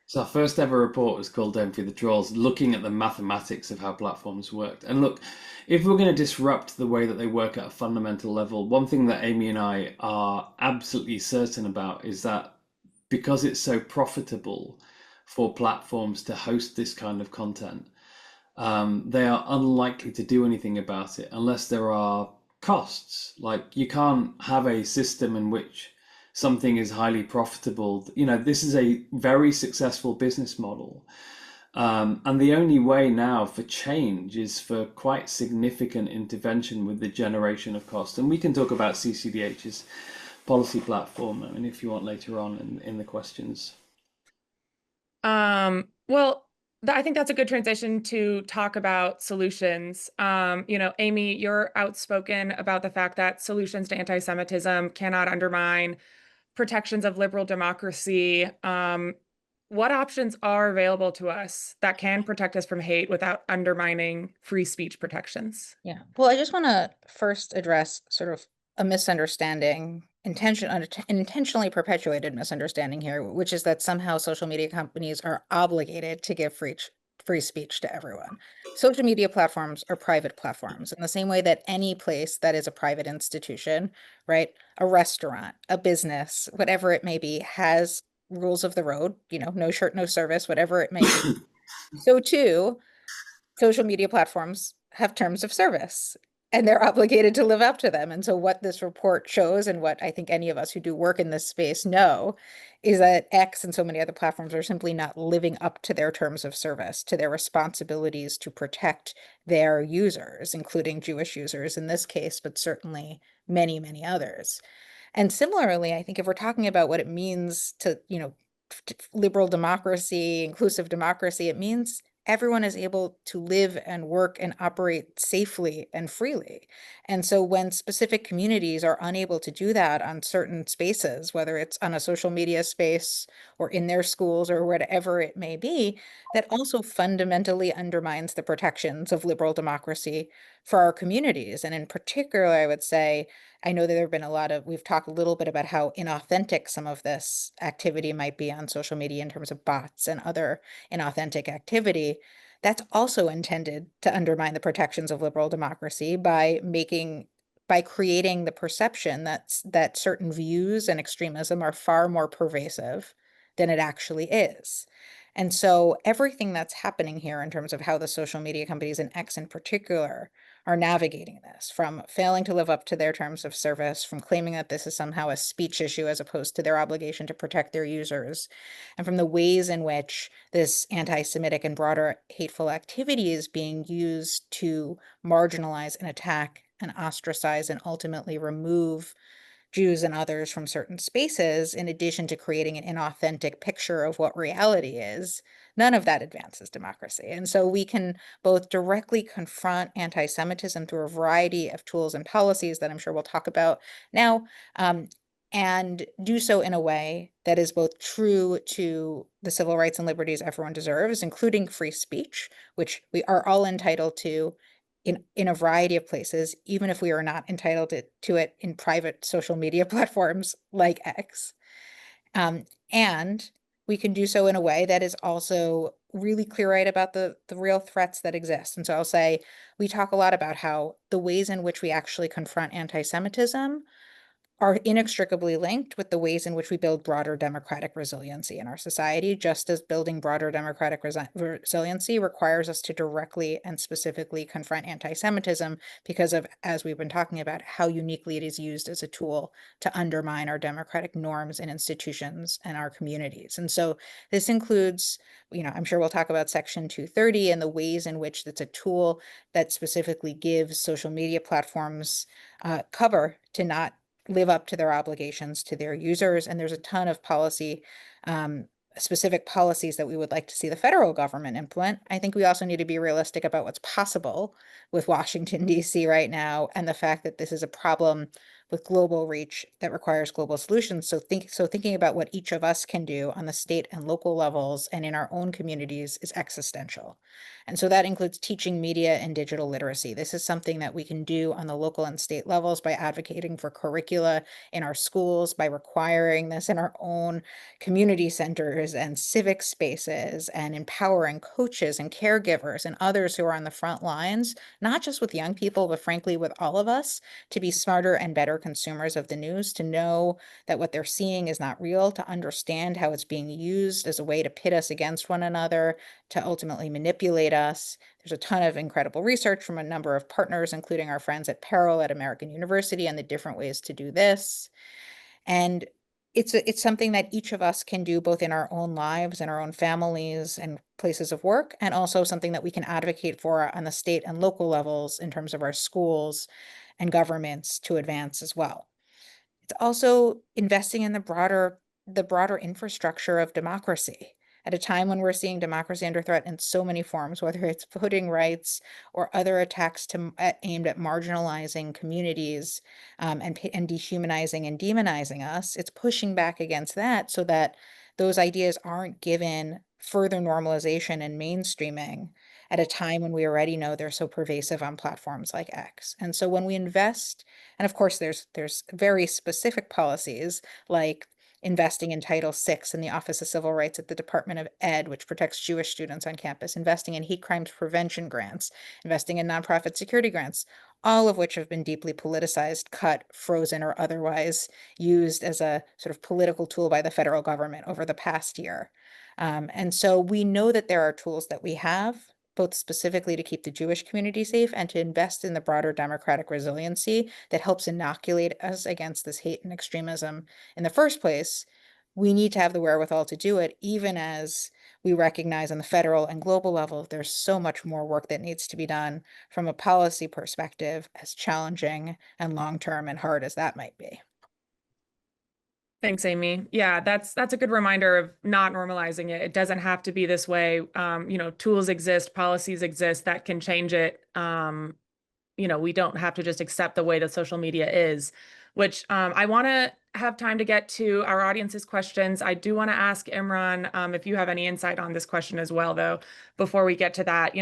So our first ever report was called Don't Feed the Trolls, looking at the mathematics of how platforms worked. And look, if we're going to disrupt the way that they work at a fundamental level, one thing that Amy and I are absolutely certain about is that because it's so profitable for platforms to host this kind of content, they are unlikely to do anything about it unless there are costs. Like, you can't have a system in which something is highly profitable. This is a very successful business model. And the only way now for change is for quite significant intervention with the generation of cost. And we can talk about CCDH's policy platform, I mean, if you want, later on in the questions. Well, I think that's a good transition to talk about solutions. Amy, you're outspoken about the fact that solutions to anti-Semitism cannot undermine protections of liberal democracy. What options are available to us that can protect us from hate without undermining free speech protections? Yeah. Well, I just want to first address sort of a misunderstanding, intentionally perpetuated misunderstanding here, which is that somehow social media companies are obligated to give free speech to everyone. Social media platforms are private platforms in the same way that any place that is a private institution, right? A restaurant, a business, whatever it may be, has rules of the road, no shirt, no service, whatever it may be. So too, social media platforms have terms of service, and they're obligated to live up to them. And so what this report shows, and what I think any of us who do work in this space know, is that X and so many other platforms are simply not living up to their terms of service, to their responsibilities to protect their users, including Jewish users in this case, but certainly many, many others. And similarly, I think if we're talking about what it means to, liberal democracy, inclusive democracy, it means everyone is able to live and work and operate safely and freely. And so when specific communities are unable to do that on certain spaces, whether it's on a social media space or in their schools or whatever it may be, that also fundamentally undermines the protections of liberal democracy for our communities. And in particular, I would say, I know that there have been we've talked a little bit about how inauthentic some of this activity might be on social media in terms of bots and other inauthentic activity. That's also intended to undermine the protections of liberal democracy by creating the perception that certain views and extremism are far more pervasive than it actually is. And so everything that's happening here in terms of how the social media companies and X in particular are navigating this, from failing to live up to their terms of service, from claiming that this is somehow a speech issue as opposed to their obligation to protect their users, and from the ways in which this anti-Semitic and broader hateful activity is being used to marginalize and attack and ostracize and ultimately remove Jews and others from certain spaces, in addition to creating an inauthentic picture of what reality is, none of that advances democracy. And so we can both directly confront anti-Semitism through a variety of tools and policies that I'm sure we'll talk about now, and do so in a way that is both true to the civil rights and liberties everyone deserves, including free speech, which we are all entitled to in a variety of places, even if we are not entitled to it in private social media platforms like X. And we can do so in a way that is also really clear-eyed about the real threats that exist. And so I'll say, we talk a lot about how the ways in which we actually confront anti-Semitism are inextricably linked with the ways in which we build broader democratic resiliency in our society, just as building broader democratic resiliency requires us to directly and specifically confront anti-Semitism because of, as we've been talking about, how uniquely it is used as a tool to undermine our democratic norms and institutions and our communities. And so this includes, I'm sure we'll talk about Section 230 and the ways in which it's a tool that specifically gives social media platforms cover to not live up to their obligations to their users. And there's a ton of specific policies that we would like to see the federal government implement. I think we also need to be realistic about what's possible with Washington, D.C. right now, and the fact that this is a problem with global reach that requires global solutions. So thinking about what each of us can do on the state and local levels and in our own communities is existential. And so that includes teaching media and digital literacy. This is something that we can do on the local and state levels by advocating for curricula in our schools, by requiring this in our own community centers and civic spaces, and empowering coaches and caregivers and others who are on the front lines, not just with young people, but frankly with all of us, to be smarter and better consumers of the news, to know that what they're seeing is not real, to understand how it's being used as a way to pit us against one another, to ultimately manipulate us. There's a ton of incredible research from a number of partners, including our friends at Peril at American University, and the different ways to do this. And it's something that each of us can do both in our own lives and our own families and places of work, and also something that we can advocate for on the state and local levels in terms of our schools and governments to advance as well. It's also investing in the broader infrastructure of democracy at a time when we're seeing democracy under threat in so many forms, whether it's voting rights or other attacks aimed at marginalizing communities, and dehumanizing and demonizing us. It's pushing back against that so that those ideas aren't given further normalization and mainstreaming at a time when we already know they're so pervasive on platforms like X. And so when we invest, and of course there's very specific policies like investing in Title VI in the Office of Civil Rights at the Department of Ed, which protects Jewish students on campus, investing in hate crimes prevention grants, investing in nonprofit security grants, all of which have been deeply politicized, cut, frozen, or otherwise used as a sort of political tool by the federal government over the past year. And so we know that there are tools that we have, both specifically to keep the Jewish community safe and to invest in the broader democratic resiliency that helps inoculate us against this hate and extremism in the first place, we need to have the wherewithal to do it, even as we recognize on the federal and global level, there's so much more work that needs to be done from a policy perspective, as challenging and long-term and hard as that might be. Thanks, Amy. Yeah, that's a good reminder of not normalizing it. It doesn't have to be this way. Tools exist, policies exist that can change it. We don't have to just accept the way that social media is, which I want to have time to get to our audience's questions. I do want to ask Imran if you have any insight on this question as well, though, before we get to that,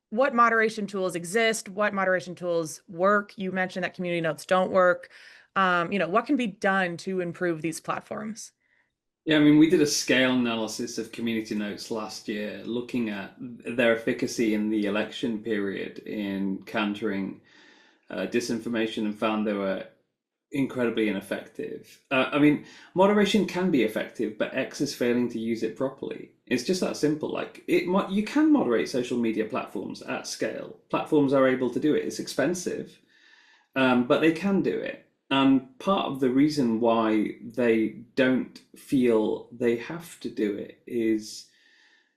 what moderation tools exist, what moderation tools work. You mentioned that community notes don't work. What can be done to improve these platforms? Yeah, I mean, we did a scale analysis of community notes last year, looking at their efficacy in the election period in countering disinformation, and found they were incredibly ineffective. I mean, moderation can be effective, but X is failing to use it properly. It's just that simple. Like you can moderate social media platforms at scale. Platforms are able to do it. It's expensive, but they can do it. And part of the reason why they don't feel they have to do it is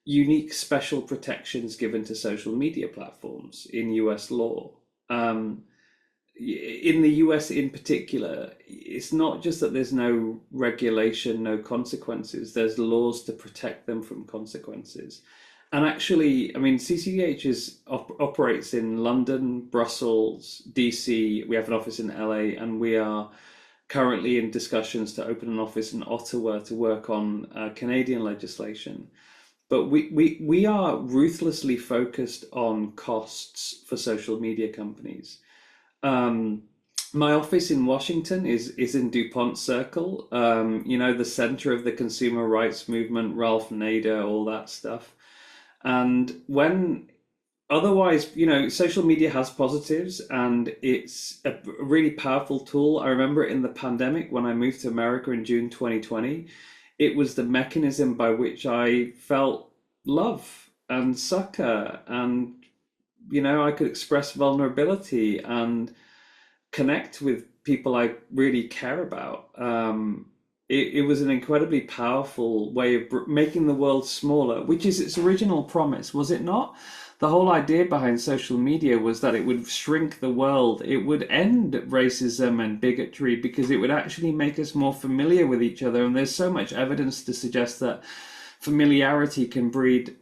unique special protections given to social media platforms in US law. In the US in particular, it's not just that there's no regulation, no consequences, there's laws to protect them from consequences. And actually, I mean, operates in London, Brussels, DC. We have an office in LA, and we are currently in discussions to open an office in Ottawa to work on Canadian legislation. But we are ruthlessly focused on costs for social media companies. My office in Washington is in DuPont Circle, the center of the consumer rights movement, Ralph Nader, all that stuff. And when otherwise, social media has positives and it's a really powerful tool. I remember in the pandemic when I moved to America in June 2020, it was the mechanism by which I felt love and succor, and I could express vulnerability and connect with people I really care about. It was an incredibly powerful way of making the world smaller, which is its original promise, was it not? The whole idea behind social media was that it would shrink the world. It would end racism and bigotry because it would actually make us more familiar with each other. And there's so much evidence to suggest that familiarity can breed,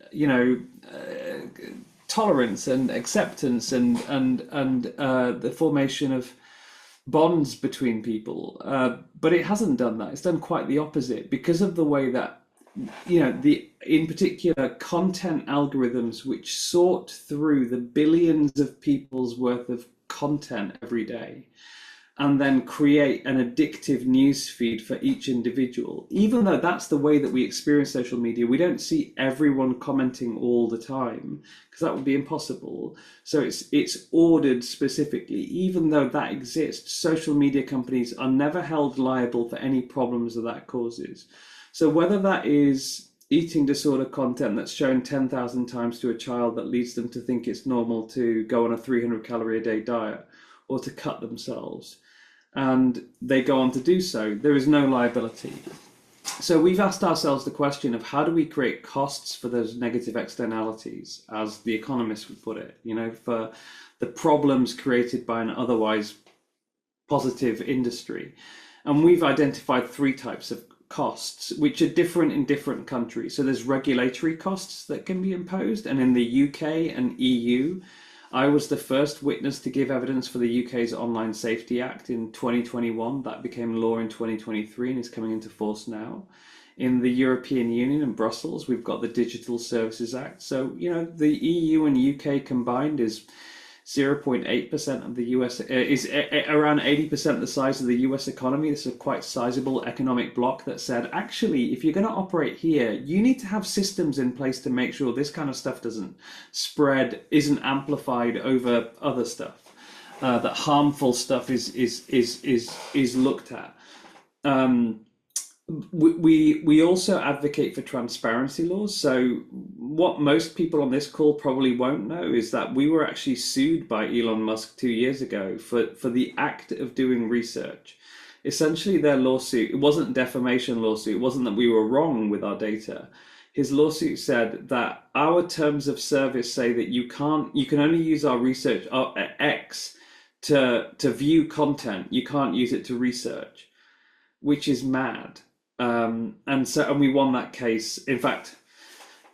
tolerance and acceptance and the formation of bonds between people, but it hasn't done that. It's done quite the opposite because of the way that in particular content algorithms which sort through the billions of people's worth of content every day and then create an addictive news feed for each individual. Even though that's the way that we experience social media, we don't see everyone commenting all the time because that would be impossible. So it's ordered specifically. Even though that exists, social media companies are never held liable for any problems that causes. So whether that is eating disorder content that's shown 10,000 times to a child that leads them to think it's normal to go on a 300 calorie a day diet or to cut themselves, and they go on to do so, there is no liability. So we've asked ourselves the question of how do we create costs for those negative externalities, as the economists would put it, for the problems created by an otherwise positive industry. And we've identified three types of costs, which are different in different countries. So there's regulatory costs that can be imposed, and in the UK and EU, I was the first witness to give evidence for the UK's Online Safety Act in 2021. That became law in 2023 and is coming into force now. In the European Union and Brussels, we've got the Digital Services Act. So, the EU and UK combined is 0.8% of the US, is around 80% the size of the US economy. This is a quite sizable economic bloc that said, actually, if you're going to operate here, you need to have systems in place to make sure this kind of stuff doesn't spread, isn't amplified over other stuff, that harmful stuff is looked at. We also advocate for transparency laws. So what most people on this call probably won't know is that we were actually sued by Elon Musk 2 years ago for the act of doing research. essentially their lawsuit, it wasn't a defamation lawsuit, it wasn't that we were wrong with our data. His lawsuit said that our terms of service say that you can only use our research, our X, to view content. You can't use it to research, which is mad. And we won that case. In fact,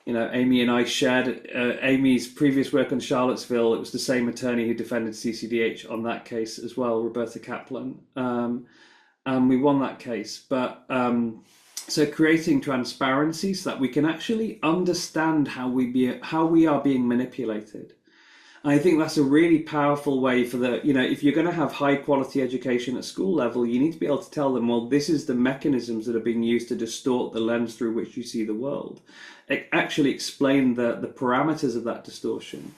Amy and I shared Amy's previous work on Charlottesville. It was the same attorney who defended CCDH on that case as well, Roberta Kaplan. And we won that case. But so creating transparency so that we can actually understand how we are being manipulated. And I think that's a really powerful way for if you're going to have high quality education at school level, you need to be able to tell them, well, this is the mechanisms that are being used to distort the lens through which you see the world. Actually explain the parameters of that distortion.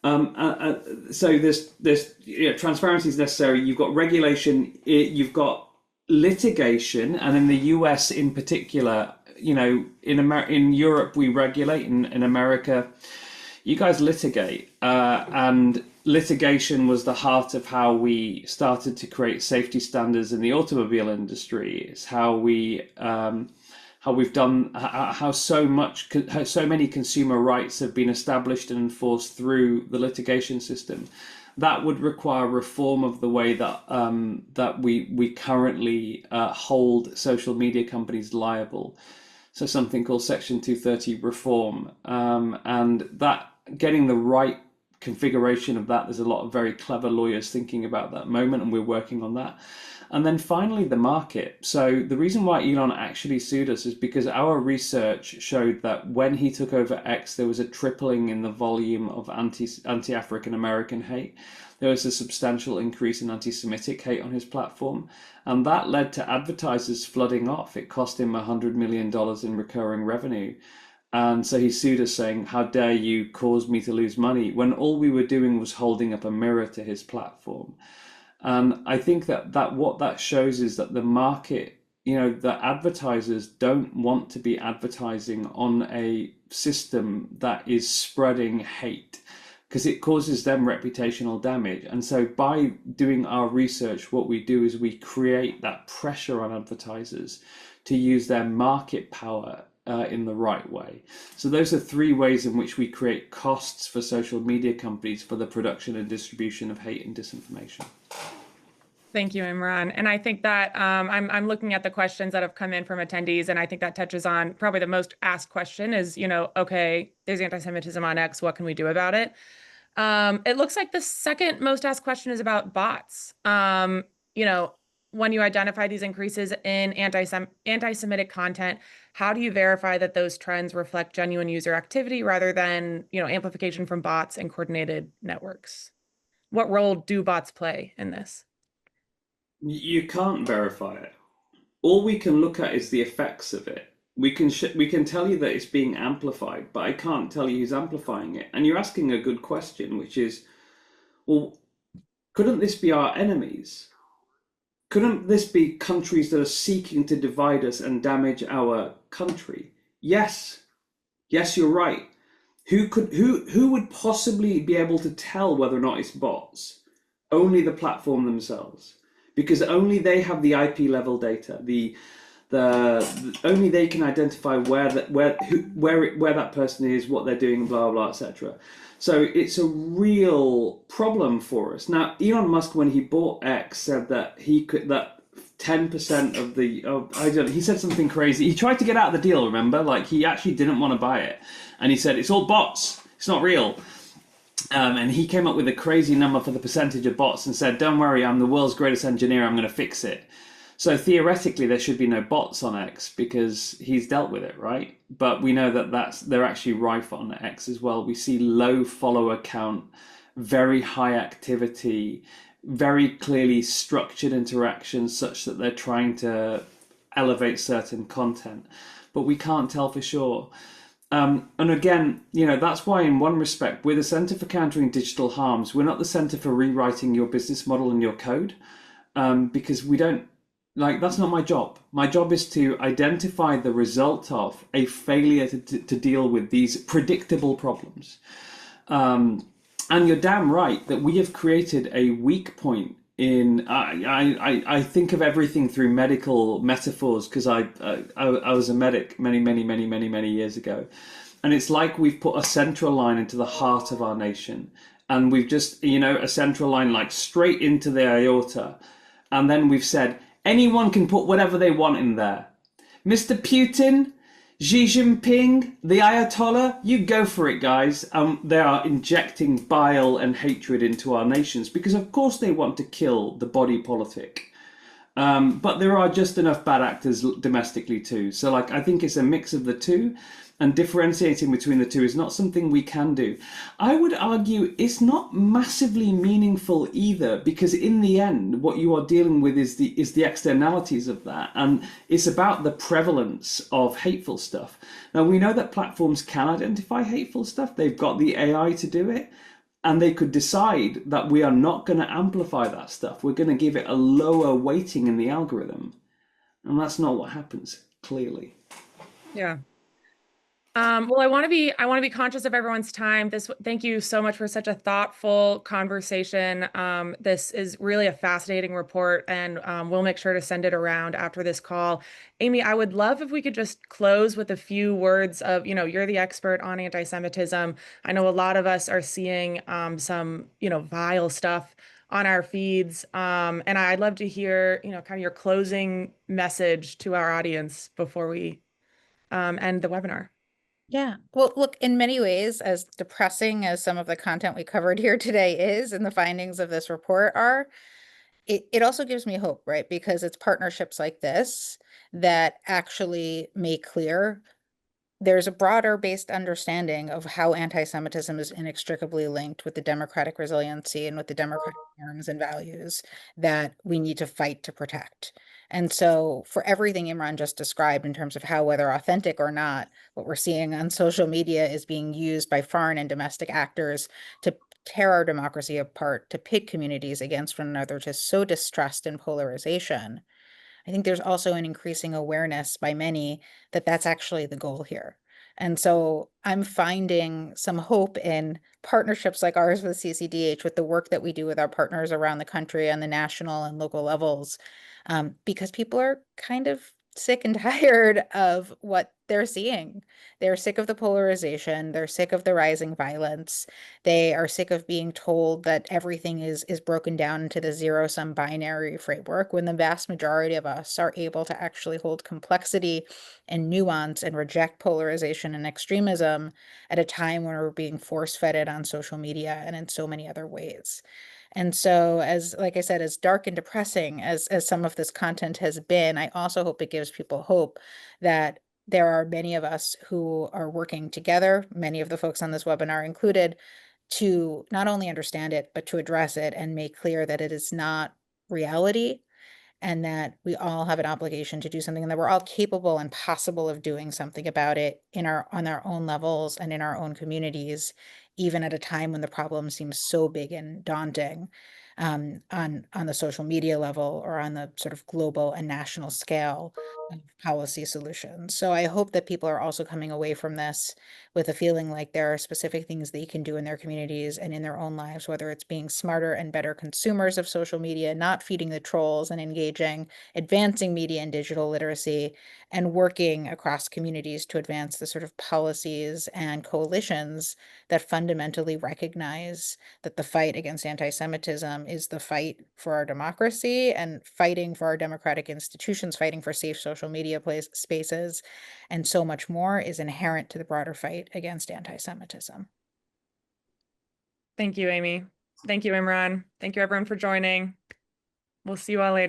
So there's transparency is necessary. You've got regulation, you've got litigation, and in the US in particular, in Europe we regulate, in America you guys litigate, and litigation was the heart of how we started to create safety standards in the automobile industry. It's how we've done, how so many consumer rights have been established and enforced through the litigation system. That would require reform of the way that we currently hold social media companies liable. So something called Section 230 reform, and that getting the right configuration of that. There's a lot of very clever lawyers thinking about that moment, and we're working on that. And then finally, the market. So the reason why Elon actually sued us is because our research showed that when he took over X, there was a tripling in the volume of anti-African American hate. There was a substantial increase in anti-Semitic hate on his platform. And that led to advertisers flooding off. It cost him $100 million in recurring revenue. And so he sued us saying, how dare you cause me to lose money, when all we were doing was holding up a mirror to his platform. And I think that what that shows is that the market, the advertisers don't want to be advertising on a system that is spreading hate, because it causes them reputational damage. And so by doing our research, what we do is we create that pressure on advertisers to use their market power in the right way. So those are three ways in which we create costs for social media companies for the production and distribution of hate and disinformation. Thank you, Imran. And I think that I'm looking at the questions that have come in from attendees, and I think that touches on probably the most asked question is, okay, there's anti-Semitism on X, what can we do about it? It looks like the second most asked question is about bots. When you identify these increases in anti-Semitic content, how do you verify that those trends reflect genuine user activity rather than, amplification from bots and coordinated networks? What role do bots play in this? You can't verify it. All we can look at is the effects of it. We can tell you that it's being amplified, but I can't tell you who's amplifying it. And you're asking a good question, which is, well, couldn't this be our enemies? Couldn't this be countries that are seeking to divide us and damage our country? Yes, you're right. Who would possibly be able to tell whether or not it's bots? Only the platform themselves, because only they have the IP level data. Only they can identify where that person is, what they're doing, blah blah, etc. So it's a real problem for us. Now, Elon Musk, when he bought X, said that 10% of the he said something crazy. He tried to get out of the deal, remember? Like, he actually didn't want to buy it, and he said it's all bots. It's not real. And he came up with a crazy number for the percentage of bots and said, don't worry, I'm the world's greatest engineer, I'm going to fix it. So theoretically, there should be no bots on X because he's dealt with it, right? But we know that they're actually rife on X as well. We see low follower count, very high activity, very clearly structured interactions such that they're trying to elevate certain content. But we can't tell for sure. And again, that's why in one respect, we're the Center for Countering Digital Harms. We're not the center for rewriting your business model and your code, because we don't, that's not my job. My job is to identify the result of a failure to deal with these predictable problems. And you're damn right that we have created a weak point I think of everything through medical metaphors because I was a medic many years ago, and it's like we've put a central line into the heart of our nation, and we've just a central line like straight into the aorta, and then we've said anyone can put whatever they want in there. Mr. Putin, Xi Jinping, the Ayatollah, you go for it, guys. They are injecting bile and hatred into our nations because, of course, they want to kill the body politic. But there are just enough bad actors domestically too. So, like, I think it's a mix of the two, and differentiating between the two is not something we can do. I would argue it's not massively meaningful either, because in the end, what you are dealing with is the externalities of that, and it's about the prevalence of hateful stuff. Now, we know that platforms can identify hateful stuff. They've got the AI to do it. And they could decide that we are not going to amplify that stuff. We're going to give it a lower weighting in the algorithm. And that's not what happens, clearly. Yeah. Well, I want to be conscious of everyone's time. Thank you so much for such a thoughtful conversation. This is really a fascinating report, and we'll make sure to send it around after this call. Amy, I would love if we could just close with a few words of, you're the expert on anti-Semitism. I know a lot of us are seeing some, vile stuff on our feeds. And I'd love to hear, kind of your closing message to our audience before we end the webinar. Yeah. Well, look, in many ways, as depressing as some of the content we covered here today is, and the findings of this report are, it also gives me hope, right? Because it's partnerships like this that actually make clear there's a broader based understanding of how anti-Semitism is inextricably linked with the democratic resiliency and with the democratic norms and values that we need to fight to protect. And so for everything Imran just described in terms of how, whether authentic or not, what we're seeing on social media is being used by foreign and domestic actors to tear our democracy apart, to pit communities against one another, to sow distrust and polarization. I think there's also an increasing awareness by many that that's actually the goal here. And so I'm finding some hope in partnerships like ours with CCDH, with the work that we do with our partners around the country on the national and local levels, because people are kind of sick and tired of what they're seeing. They're sick of the polarization. They're sick of the rising violence. They are sick of being told that everything is broken down into the zero-sum binary framework, when the vast majority of us are able to actually hold complexity and nuance and reject polarization and extremism at a time when we're being force-fed it on social media and in so many other ways. And so, as like I said, as dark and depressing as some of this content has been, I also hope it gives people hope that there are many of us who are working together, many of the folks on this webinar included, to not only understand it, but to address it and make clear that it is not reality, and that we all have an obligation to do something, and that we're all capable and possible of doing something about it on our own levels and in our own communities, even at a time when the problem seems so big and daunting, on the social media level or on the sort of global and national scale of policy solutions. So I hope that people are also coming away from this with a feeling like there are specific things they can do in their communities and in their own lives, whether it's being smarter and better consumers of social media, not feeding the trolls and engaging, advancing media and digital literacy, and working across communities to advance the sort of policies and coalitions that fundamentally recognize that the fight against anti-Semitism is the fight for our democracy, and fighting for our democratic institutions, fighting for safe social media spaces, and so much more is inherent to the broader fight against anti-Semitism. Thank you, Amy. Thank you, Imran. Thank you, everyone, for joining. We'll see you all later.